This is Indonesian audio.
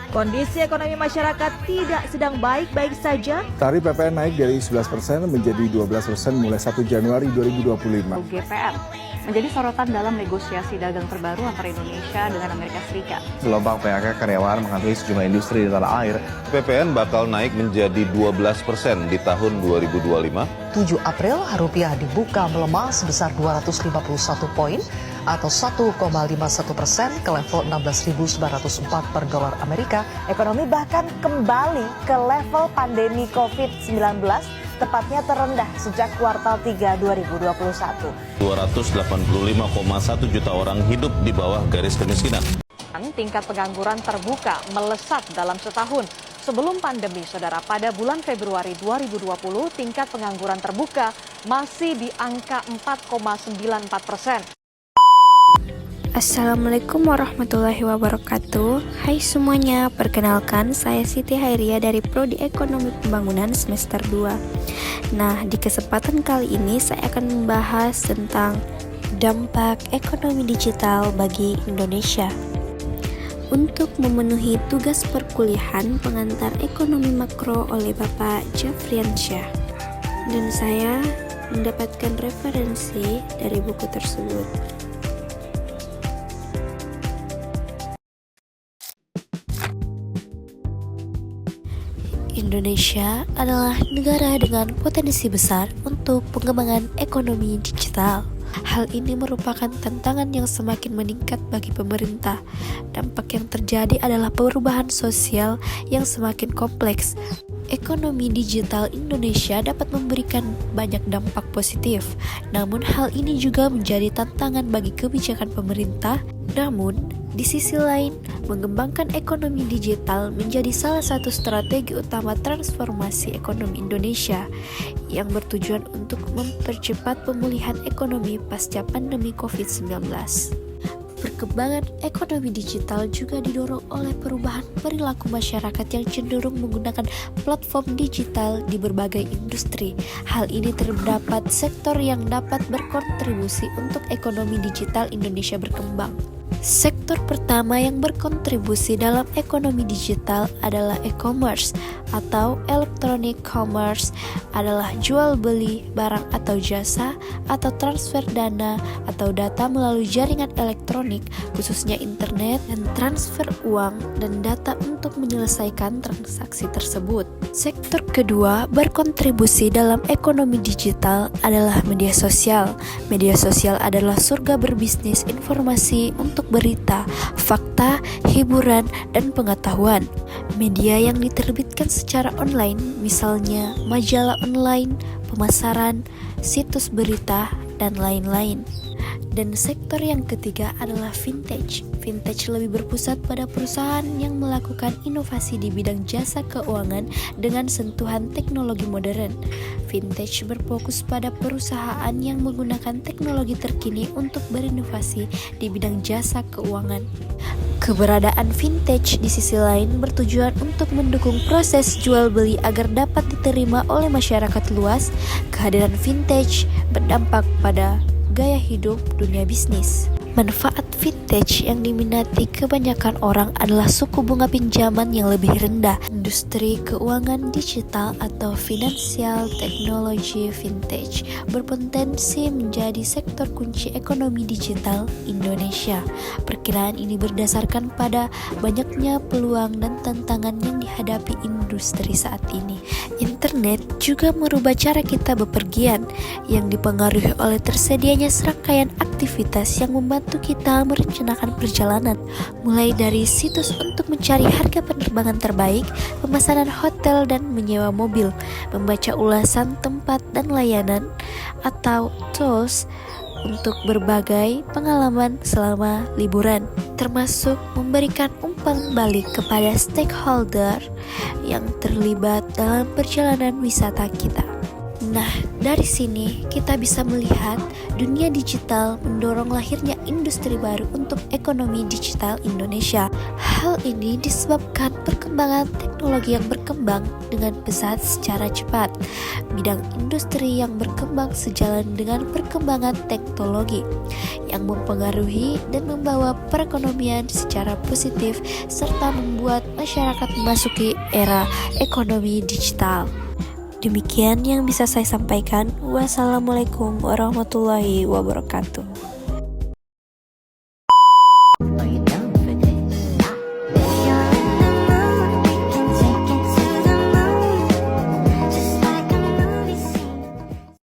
Kondisi ekonomi masyarakat tidak sedang baik-baik saja. Tarif PPN naik dari 11% menjadi 12% mulai 1 Januari 2025. GPR menjadi sorotan dalam negosiasi dagang terbaru antara Indonesia dengan Amerika Serikat. Gelombang PHK karyawan menghantui sejumlah industri di tanah air. PPN bakal naik menjadi 12% di tahun 2025. 7 April rupiah dibuka melemah sebesar 251 poin atau 1,51% ke level 16.904 per dolar Amerika. Ekonomi bahkan kembali ke level pandemi COVID-19, tepatnya terendah sejak kuartal 3 2021. 285,1 juta orang hidup di bawah garis kemiskinan. Tingkat pengangguran terbuka melesat dalam setahun. Sebelum pandemi, saudara, pada bulan Februari 2020, tingkat pengangguran terbuka masih di angka 4,94%. Assalamualaikum warahmatullahi wabarakatuh. Hai semuanya, perkenalkan saya Siti Hairia dari Prodi Ekonomi Pembangunan semester 2. Nah, di kesempatan kali ini saya akan membahas tentang dampak ekonomi digital bagi Indonesia. Untuk memenuhi tugas perkuliahan pengantar ekonomi makro oleh Bapak Jafriansyah, dan saya mendapatkan referensi dari buku tersebut. Indonesia adalah negara dengan potensi besar untuk pengembangan ekonomi digital. Hal ini merupakan tantangan yang semakin meningkat bagi pemerintah. Dampak yang terjadi adalah perubahan sosial yang semakin kompleks. Ekonomi digital Indonesia dapat memberikan banyak dampak positif, namun hal ini juga menjadi tantangan bagi kebijakan pemerintah. Namun, di sisi lain, mengembangkan ekonomi digital menjadi salah satu strategi utama transformasi ekonomi Indonesia yang bertujuan untuk mempercepat pemulihan ekonomi pasca pandemi COVID-19. Perkembangan ekonomi digital juga didorong oleh perubahan perilaku masyarakat yang cenderung menggunakan platform digital di berbagai industri. Hal ini terdapat sektor yang dapat berkontribusi untuk ekonomi digital Indonesia berkembang. Sektor pertama yang berkontribusi dalam ekonomi digital adalah e-commerce atau electronic commerce, adalah jual beli barang atau jasa atau transfer dana atau data melalui jaringan elektronik, khususnya internet, dan transfer uang dan data untuk menyelesaikan transaksi tersebut. Sektor kedua berkontribusi dalam ekonomi digital adalah media sosial. Media sosial adalah surga berbisnis informasi untuk berita, fakta, hiburan, dan pengetahuan. Media yang diterbitkan secara online, misalnya majalah online, pemasaran, situs berita, dan lain-lain. Dan sektor yang ketiga adalah vintage. Vintage lebih berpusat pada perusahaan yang melakukan inovasi di bidang jasa keuangan dengan sentuhan teknologi modern. Vintage berfokus pada perusahaan yang menggunakan teknologi terkini untuk berinovasi di bidang jasa keuangan. Keberadaan vintage di sisi lain bertujuan untuk mendukung proses jual beli agar dapat diterima oleh masyarakat luas. Kehadiran vintage berdampak pada gaya hidup dunia bisnis. Manfaat vintage yang diminati kebanyakan orang adalah suku bunga pinjaman yang lebih rendah. Industri keuangan digital atau financial technology vintage berpotensi menjadi sektor kunci ekonomi digital Indonesia. Perkiraan ini berdasarkan pada banyaknya peluang dan tantangan yang dihadapi industri saat ini. Internet juga merubah cara kita bepergian, yang dipengaruhi oleh tersedianya serangkaian aktivitas yang membantu kita merencanakan perjalanan, mulai dari situs untuk mencari harga penerbangan terbaik, pemesanan hotel dan menyewa mobil, membaca ulasan tempat dan layanan, atau tools untuk berbagai pengalaman selama liburan, termasuk memberikan umpan balik kepada stakeholder yang terlibat dalam perjalanan wisata kita. Nah, dari sini kita bisa melihat dunia digital mendorong lahirnya industri baru untuk ekonomi digital Indonesia. Hal ini disebabkan perkembangan teknologi teknologi yang berkembang dengan pesat secara cepat. Bidang industri yang berkembang sejalan dengan perkembangan teknologi yang mempengaruhi dan membawa perekonomian secara positif serta membuat masyarakat memasuki era ekonomi digital. Demikian yang bisa saya sampaikan. Wassalamualaikum warahmatullahi wabarakatuh.